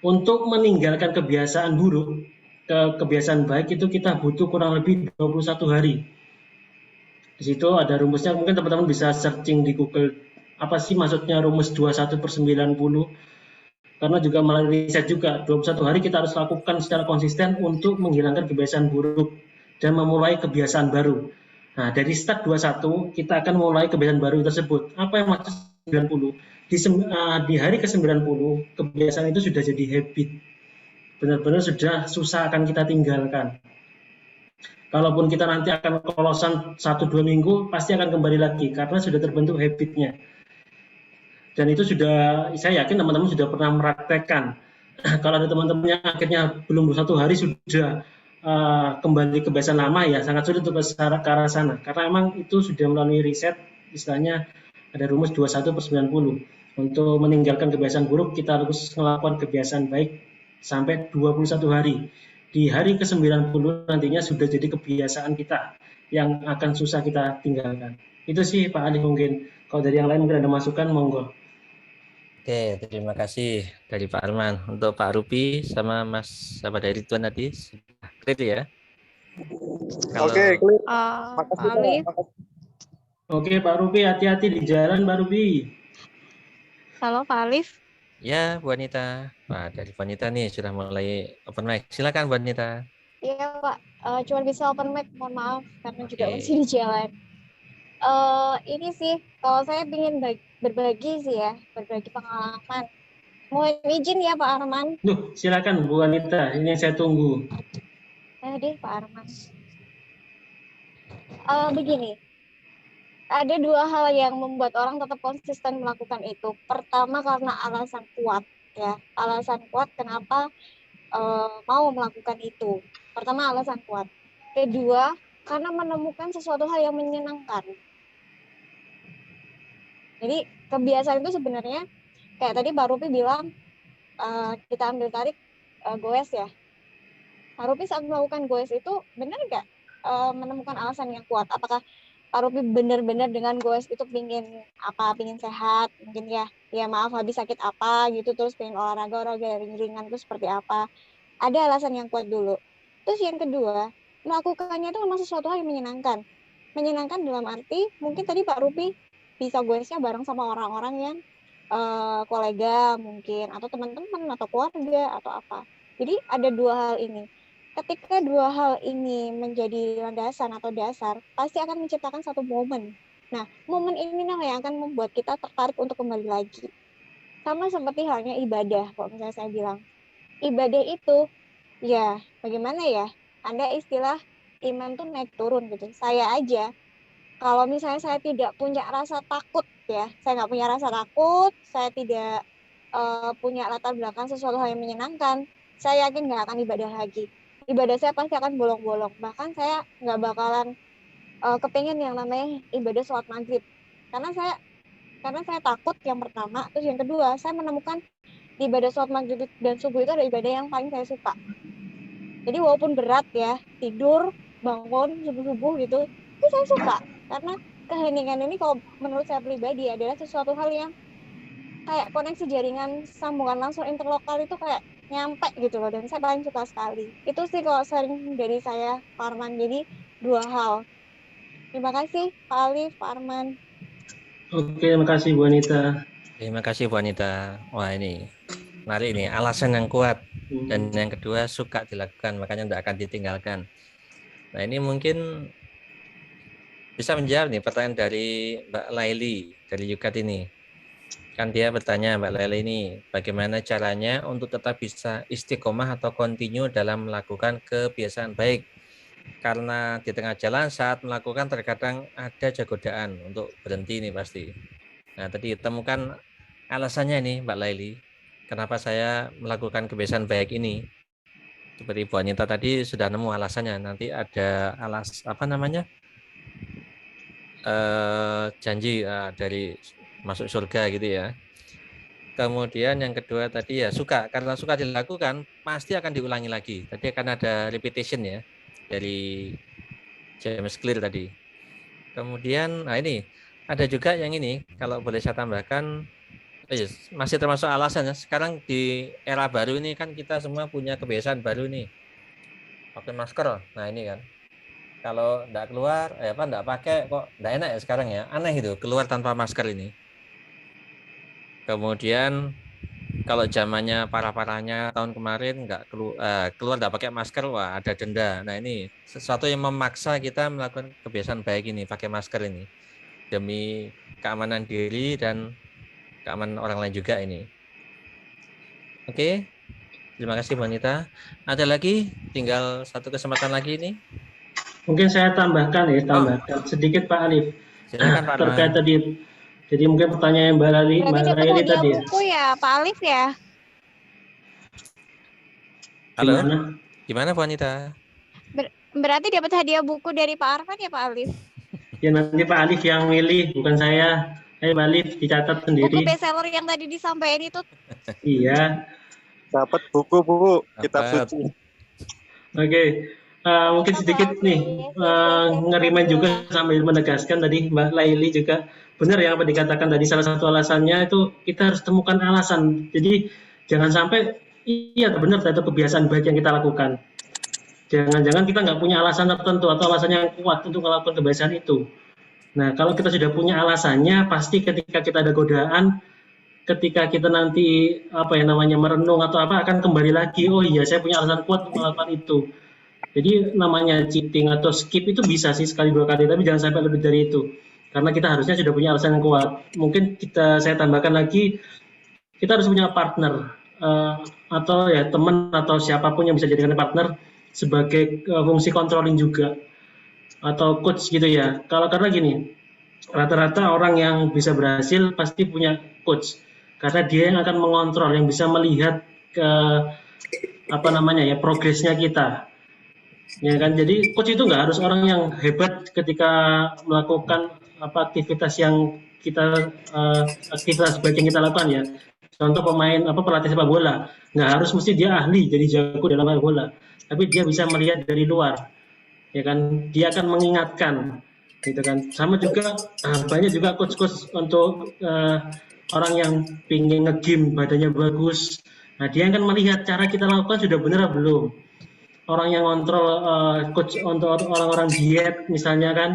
Untuk meninggalkan kebiasaan buruk, ke kebiasaan baik itu kita butuh kurang lebih 21 hari. Di situ ada rumusnya, mungkin teman-teman bisa searching di Google, apa sih maksudnya rumus 21/90. Karena juga melalui riset juga 21 hari kita harus lakukan secara konsisten untuk menghilangkan kebiasaan buruk dan memulai kebiasaan baru. Nah, dari start 21 kita akan mulai kebiasaan baru tersebut. Apa yang maksud 90? Di hari ke-90 kebiasaan itu sudah jadi habit. Benar-benar sudah susah akan kita tinggalkan. Kalaupun kita nanti akan kolosan 1-2 minggu pasti akan kembali lagi karena sudah terbentuk habitnya. Dan itu sudah, saya yakin teman-teman sudah pernah mempraktekkan. Kalau ada teman-teman yang akhirnya belum 1 hari sudah kembali kebiasaan lama, ya sangat sulit untuk ke arah sana. Karena memang itu sudah melalui riset, istilahnya ada rumus 21/90. Untuk meninggalkan kebiasaan buruk, kita harus melakukan kebiasaan baik sampai 21 hari. Di hari ke-90 nantinya sudah jadi kebiasaan kita yang akan susah kita tinggalkan. Itu sih Pak Ali mungkin. Kalau dari yang lain mungkin ada masukan, monggo. Oke, terima kasih dari Pak Arman. Untuk Pak Rupi sama Mas dari Ridwan tadi sudah clear ya. Oke, clear. Pak Ali, Oke, Pak Rupi, hati-hati di jalan, Pak Rupi. Halo Pak Alif. Ya, Bu Anita. Wah, dari Bu Anita nih sudah mulai open mic. Silakan Bu Anita. Iya Pak, cuma bisa open mic, mohon maaf karena juga Oke. masih di jalan. Ini sih, kalau saya ingin berbagi sih ya, berbagi pengalaman. Mohon izin ya Pak Arman. Duh, silakan Bu Anita, ini yang saya tunggu. Deh Pak Arman. Begini, ada dua hal yang membuat orang tetap konsisten melakukan itu. Pertama karena alasan kuat ya, alasan kuat kenapa mau melakukan itu. Pertama alasan kuat. Kedua, karena menemukan sesuatu hal yang menyenangkan. Jadi kebiasaan itu sebenarnya kayak tadi Pak Rupi bilang kita ambil tarik goes ya. Pak Rupi saat melakukan goes itu benar nggak menemukan alasan yang kuat? Apakah Pak Rupi benar-benar dengan goes itu pingin sehat, mungkin ya maaf habis sakit apa gitu, terus pengen olahraga ringan itu seperti apa? Ada alasan yang kuat dulu. Terus yang kedua, melakukannya itu memang sesuatu hal yang menyenangkan. Menyenangkan dalam arti mungkin tadi Pak Rupi bisa goesnya bareng sama orang-orang yang kolega mungkin, atau teman-teman, atau keluarga, atau apa. Jadi ada dua hal ini. Ketika dua hal ini menjadi landasan atau dasar, pasti akan menciptakan satu momen. Nah, momen ini yang akan membuat kita tertarik untuk kembali lagi. Sama seperti halnya ibadah, kalau misalnya saya bilang. Ibadah itu, ya bagaimana ya, ada istilah iman tuh naik turun gitu. Saya aja, kalau misalnya saya tidak punya rasa takut ya, saya nggak punya rasa takut, saya tidak punya latar belakang sesuatu hal yang menyenangkan, saya yakin nggak akan ibadah lagi. Ibadah saya pasti akan bolong-bolong. Bahkan saya nggak bakalan kepengen yang namanya ibadah sholat maghrib. Karena saya takut yang pertama, terus yang kedua, saya menemukan ibadah sholat maghrib dan subuh itu ada ibadah yang paling saya suka. Jadi walaupun berat ya, tidur, bangun, subuh-subuh gitu, itu saya suka. Karena keheningan ini kalau menurut saya pribadi adalah sesuatu hal yang kayak koneksi jaringan sambungan langsung interlokal itu kayak nyampe gitu loh, dan saya paling suka sekali. Itu sih kalau sering dari saya, Pak Arman. Jadi dua hal. Terima kasih Pak Alif, Pak Arman. Oke, terima kasih Bu Anita. Terima kasih Bu Anita. Wah, ini menarik ini, alasan yang kuat. Dan yang kedua, suka dilakukan, makanya tidak akan ditinggalkan. Nah, ini mungkin bisa menjawab nih pertanyaan dari Mbak Laili dari Yukat ini. Kan dia bertanya, Mbak Laili ini, bagaimana caranya untuk tetap bisa istiqomah atau continue dalam melakukan kebiasaan baik? Karena di tengah jalan saat melakukan terkadang ada godaan untuk berhenti nih pasti. Nah, tadi temukan alasannya nih Mbak Laili, kenapa saya melakukan kebiasaan baik ini. Seperti Bu Anita tadi sudah nemu alasannya, nanti ada janji dari masuk surga gitu ya. Kemudian yang kedua tadi ya suka, karena suka dilakukan pasti akan diulangi lagi. Tadi akan ada repetition ya dari James Clear tadi. Kemudian ini ada juga yang ini, kalau boleh saya tambahkan, masih termasuk alasan ya. Sekarang di era baru ini kan kita semua punya kebiasaan baru nih, pakai masker. Nah ini kan, kalau enggak keluar, enggak pakai kok enggak enak ya sekarang ya, aneh gitu keluar tanpa masker ini. Kemudian kalau zamannya parah-parahnya tahun kemarin enggak keluar enggak pakai masker, wah ada denda. Nah ini sesuatu yang memaksa kita melakukan kebiasaan baik ini, pakai masker ini demi keamanan diri dan keamanan orang lain juga ini. Oke, terima kasih Bu Anita. Ada lagi? Tinggal satu kesempatan lagi ini. Mungkin saya tambahkan sedikit Pak Alif. Silakan Pak Arman. Terkait tadi, jadi mungkin pertanyaan Mbak Laili tadi. Buku ya Pak Alif ya. Halo. Gimana Bu Anita? Berarti dapat hadiah buku dari Pak Arman ya Pak Alif? Ya nanti Pak Alif yang milih, bukan saya. Pak Alif dicatat sendiri. Buku bestseller yang tadi disampaikan itu. Iya. Dapat buku Bu, kitab suci. Oke. Mungkin sedikit nih ngerimain juga sambil menegaskan tadi Mbak Laili juga benar yang apa dikatakan tadi, salah satu alasannya itu kita harus temukan alasan. Jadi jangan sampai iya benar ada kebiasaan baik yang kita lakukan. Jangan-jangan kita nggak punya alasan tertentu atau alasan yang kuat untuk melakukan kebiasaan itu. Nah, kalau kita sudah punya alasannya, pasti ketika kita ada godaan, ketika kita nanti merenung atau apa akan kembali lagi. Oh iya, saya punya alasan kuat untuk melakukan itu. Jadi namanya cheating atau skip itu bisa sih sekali dua kali, tapi jangan sampai lebih dari itu. Karena kita harusnya sudah punya alasan yang kuat. Mungkin saya tambahkan lagi, kita harus punya partner atau ya teman atau siapapun yang bisa jadikan partner sebagai fungsi controlling juga atau coach gitu ya. Karena gini, rata-rata orang yang bisa berhasil pasti punya coach karena dia yang akan mengontrol, yang bisa melihat ke progresnya kita. Ya kan, jadi coach itu nggak harus orang yang hebat ketika melakukan aktivitas yang aktivitas baik yang kita lakukan ya. Contoh pelatih sepak bola, nggak harus mesti dia ahli jadi jago dalam sepak bola, tapi dia bisa melihat dari luar, ya kan, dia akan mengingatkan, gitu kan. Sama juga banyak juga coach-coach untuk orang yang pingin nge-gym badannya bagus. Nah, dia akan melihat cara kita lakukan sudah benar atau belum. Orang yang kontrol coach untuk orang-orang diet misalnya kan,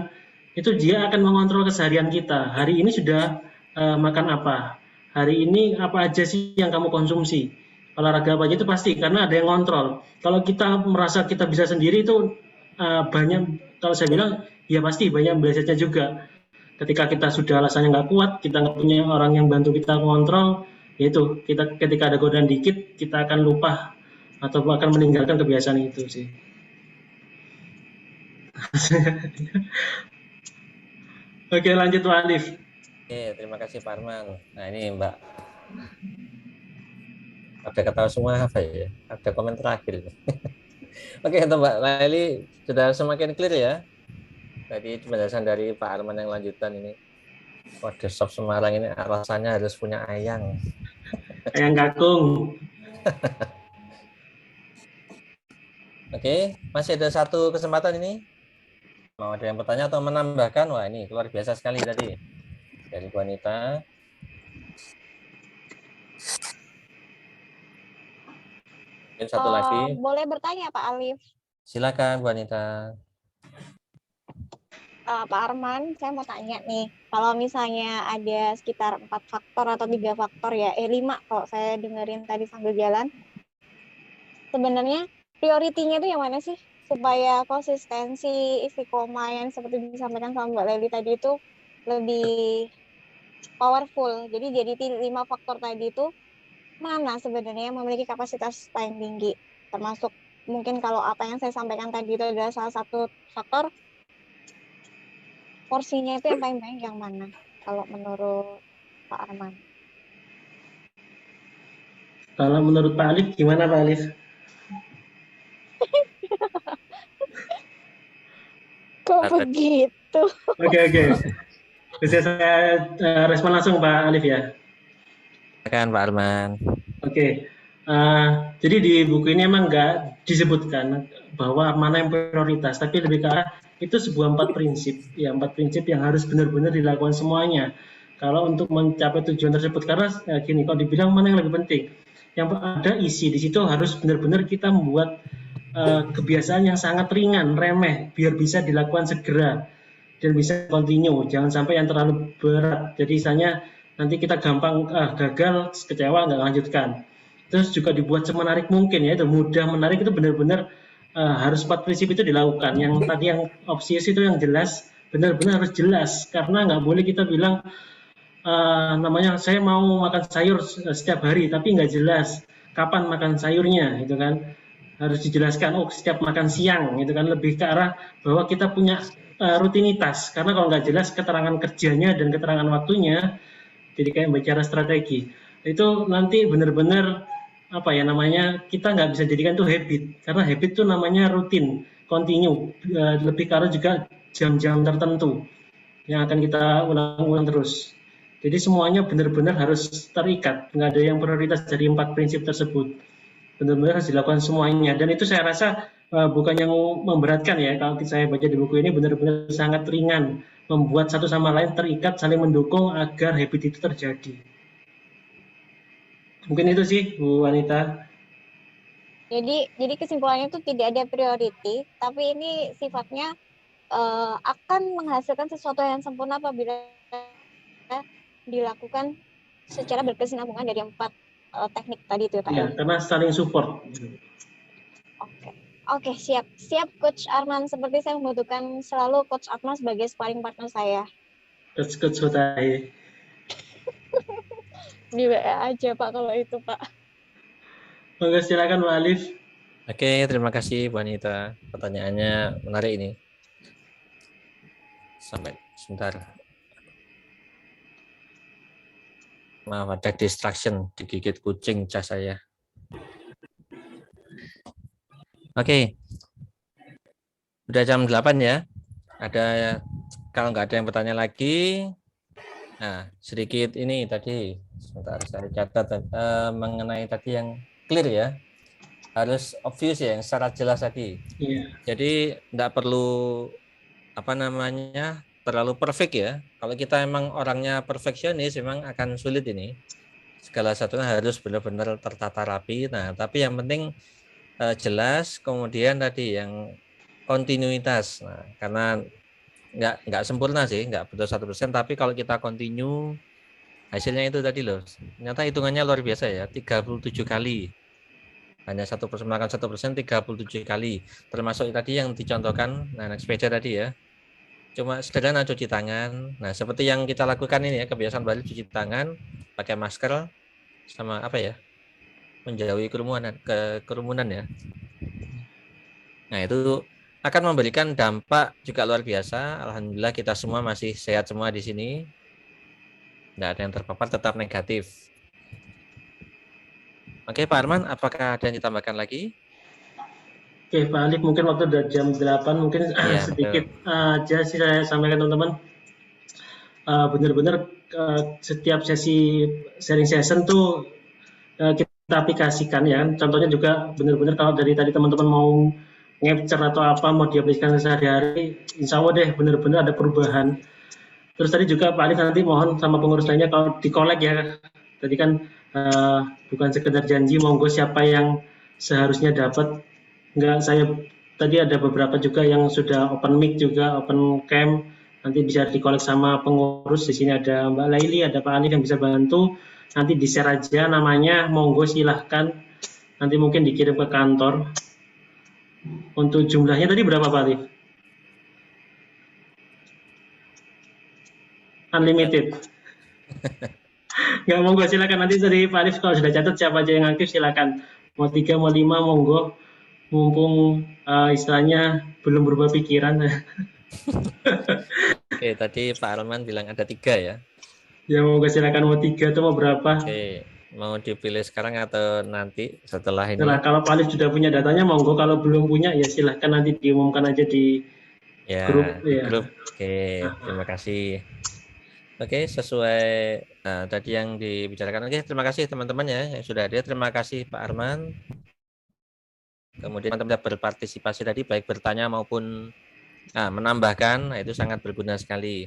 itu dia akan mengontrol keseharian kita. Hari ini sudah makan apa? Hari ini apa aja sih yang kamu konsumsi? Olahraga apa aja itu pasti karena ada yang kontrol. Kalau kita merasa kita bisa sendiri itu banyak, kalau saya bilang ya pasti banyak belajarnya juga. Ketika kita sudah alasannya nggak kuat, kita nggak punya orang yang bantu kita kontrol, yaitu kita ketika ada godaan dikit kita akan lupa atau akan meninggalkan kebiasaan itu sih. Oke, lanjut Pak Alif. Oke, terima kasih Pak Arman. Nah ini Mbak, ada ketawa semua apa ya? Ada komen terakhir. Oke, untuk Mbak Laili sudah semakin clear ya. Tadi penjelasan dari Pak Arman yang lanjutan ini. Waduh, Sob Semarang ini alasannya harus punya ayang. Ayang kakung. Oke, masih ada satu kesempatan ini. Mau ada yang bertanya atau menambahkan? Wah, ini luar biasa sekali tadi dari Bu Anita. Mungkin satu lagi. Boleh bertanya Pak Alif? Silakan Bu Anita. Pak Arman, saya mau tanya nih, kalau misalnya ada sekitar 4 faktor atau 3 faktor ya, 5 kalau saya dengerin tadi sambil jalan, sebenarnya prioritinya itu yang mana sih? Supaya konsistensi, istiqomah yang seperti disampaikan sama Mbak Leli tadi itu lebih powerful. Jadi 5 faktor tadi itu mana sebenarnya yang memiliki kapasitas paling tinggi. Termasuk mungkin kalau apa yang saya sampaikan tadi itu adalah salah satu faktor, porsinya itu yang paling banyak yang mana kalau menurut Pak Arman? Kalau menurut Pak Alif gimana Pak Alif? Kok begitu? Oke. Bisa saya respon langsung Pak Alif ya? Silakan Pak Arman. Oke. Jadi di buku ini emang nggak disebutkan bahwa mana yang prioritas, tapi lebih ke arah itu sebuah 4 prinsip, ya 4 prinsip yang harus benar-benar dilakukan semuanya. Kalau untuk mencapai tujuan tersebut, karena gini, kalau dibilang mana yang lebih penting, yang ada isi di situ harus benar-benar kita membuat kebiasaan yang sangat ringan, remeh, biar bisa dilakukan segera dan bisa continue, jangan sampai yang terlalu berat. Jadi misalnya nanti kita gampang gagal, kecewa, nggak lanjutkan. Terus juga dibuat semenarik mungkin ya, itu mudah menarik, itu benar-benar harus 4 prinsip itu dilakukan. Yang tadi yang obvious itu yang jelas, benar-benar harus jelas, karena nggak boleh kita bilang saya mau makan sayur setiap hari, tapi nggak jelas kapan makan sayurnya, gitu kan. Harus dijelaskan, setiap makan siang, gitu kan, lebih ke arah bahwa kita punya rutinitas, karena kalau nggak jelas keterangan kerjanya dan keterangan waktunya, jadi kayak bicara strategi, itu nanti benar-benar kita nggak bisa jadikan itu habit, karena habit itu namanya rutin, continue, lebih ke arah juga jam-jam tertentu yang akan kita ulang-ulang terus. Jadi semuanya benar-benar harus terikat, nggak ada yang prioritas dari 4 prinsip tersebut. Benar-benar harus dilakukan semuanya, dan itu saya rasa bukan yang memberatkan ya. Kalau saya baca di buku ini benar-benar sangat ringan, membuat satu sama lain terikat, saling mendukung agar habit itu terjadi. Mungkin itu sih Bu Anita. Jadi kesimpulannya itu tidak ada priority, tapi ini sifatnya akan menghasilkan sesuatu yang sempurna apabila dilakukan secara berkesinambungan dari 4 teknik tadi itu Pak. Ya, karena saling support. Oke, siap Coach Arman. Seperti saya membutuhkan selalu Coach Arman sebagai sparring partner saya. Coach Hutahi. Di WA aja Pak kalau itu Pak. Monggo silakan Pak Alif. Oke, terima kasih Bu Anita. Pertanyaannya menarik ini. Sampai sebentar. Maaf, ada distraction, digigit kucing cas saya. Oke. Udah jam 8 ya. Ada, kalau nggak ada yang bertanya lagi, nah sedikit ini tadi, sebentar saya catat mengenai tadi yang clear ya. Harus obvious ya, yang secara jelas tadi. Iya. Jadi tidak perlu terlalu perfect ya. Kalau kita emang orangnya perfeksionis, memang akan sulit ini. Segala satunya harus benar-benar tertata rapi. Nah, tapi yang penting jelas. Kemudian tadi yang kontinuitas. Nah, karena nggak sempurna sih, nggak betul 100%. Tapi kalau kita continue, hasilnya itu tadi loh. Ternyata hitungannya luar biasa ya, 37 kali. Hanya 1% makan 1% 37 kali. Termasuk tadi yang dicontohkan, naik sepeda tadi ya. Cuma sederhana cuci tangan. Nah, seperti yang kita lakukan ini ya, kebiasaan baru cuci tangan, pakai masker, sama apa ya, menjauhi kerumunan ya. Nah, itu akan memberikan dampak juga luar biasa. Alhamdulillah kita semua masih sehat semua di sini. Tidak ada yang terpapar, tetap negatif. Oke, Pak Arman, apakah ada yang ditambahkan lagi? Oke, Pak Alif, mungkin waktu udah jam 8, mungkin Ya, sedikit aja sih saya sampaikan teman-teman. Benar-benar setiap sesi sharing session tuh kita aplikasikan ya. Contohnya juga benar-benar kalau dari tadi teman-teman mau capture atau apa mau diaplikasikan sehari-hari, insya Allah deh benar-benar ada perubahan. Terus tadi juga Pak Alif nanti mohon sama pengurus lainnya kalau di collect ya. Tadi kan bukan sekedar janji, monggo siapa yang seharusnya dapat. Enggak, saya tadi ada beberapa juga yang sudah open mic juga, open cam. Nanti bisa dikolek sama pengurus. Di sini ada Mbak Laili, ada Pak Alif yang bisa bantu. Nanti di-share aja namanya, monggo silahkan. Nanti mungkin dikirim ke kantor. Untuk jumlahnya tadi berapa Pak Alif? Unlimited. Nggak, monggo silakan. Nanti dari Pak Alif kalau sudah catat siapa aja yang aktif silakan. Mau 3, mau 5, monggo. Mumpung istilahnya belum berubah pikiran. Oke, tadi Pak Arman bilang ada 3 ya. Ya, monggo silakan, mau 3 atau mau berapa. Oke, mau dipilih sekarang atau nanti setelah ini? Setelah, kalau Pak Alif sudah punya datanya, monggo. Kalau belum punya, ya silahkan nanti diumumkan aja di grup. Di grup. Oke, terima kasih. Oke, sesuai tadi yang dibicarakan. Oke, terima kasih teman-teman ya yang sudah hadir. Terima kasih Pak Arman. Kemudian teman-teman berpartisipasi tadi, baik bertanya maupun menambahkan. Nah, itu sangat berguna sekali.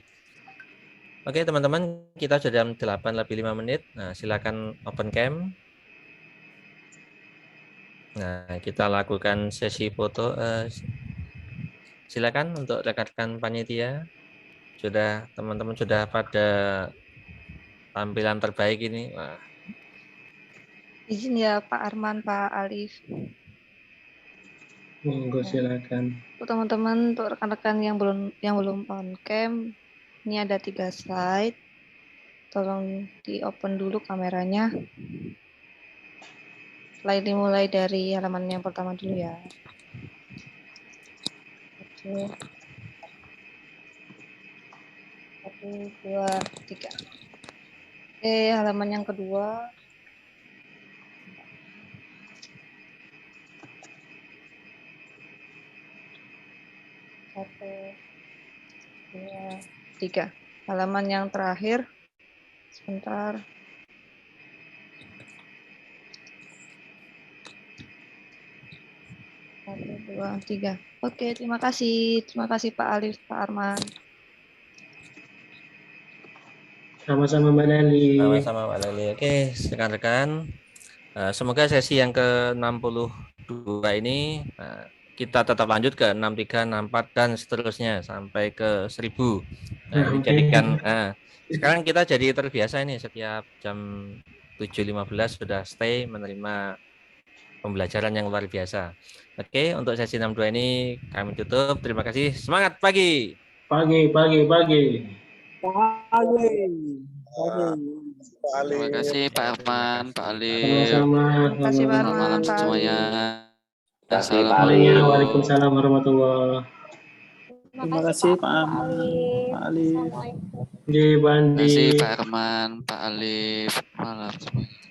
Oke teman-teman, kita sudah jam 8:05. Nah, silakan open cam. Nah, kita lakukan sesi foto. Silakan untuk rekan-rekan panitia. Sudah, teman-teman sudah pada tampilan terbaik ini. Wah. Izin ya Pak Arman, Pak Alif. Monggo silakan. Untuk teman-teman, untuk rekan-rekan yang belum on cam, ini ada 3 slide. Tolong di open dulu kameranya. Slide dimulai dari halaman yang pertama dulu ya. Oke. 1, 2, 3. Oke, halaman yang kedua. 1, 2, 3. Halaman yang terakhir. Sebentar. Satu, dua, 3. Oke, terima kasih. Terima kasih Pak Alif, Pak Arman. Sama-sama Mbak Leli. Sama-sama Mbak Leli. Oke, rekan-rekan. Semoga sesi yang ke-62 ini kita tetap lanjut ke 63, 64 dan seterusnya sampai ke 1000. Nah, ini Oke. jadikan sekarang kita jadi terbiasa ini setiap jam 7.15 sudah stay menerima pembelajaran yang luar biasa. Oke, untuk sesi 62 ini kami tutup. Terima kasih. Semangat pagi. Pagi. Pagi. Terima kasih Pak Arman, Pak Alif. Sama-sama. Terima kasih Pak Selamat Arman, malam Pak semuanya. Ali. Terima kasih, Pak Semuanya. Assalamualaikum. Waalaikumsalam warahmatullahi. Terima kasih Pak Pak Alif. Alif. Assalamualaikum. Di Terima kasih Bandi. Pak Arman, Pak Alif. Malam semuanya.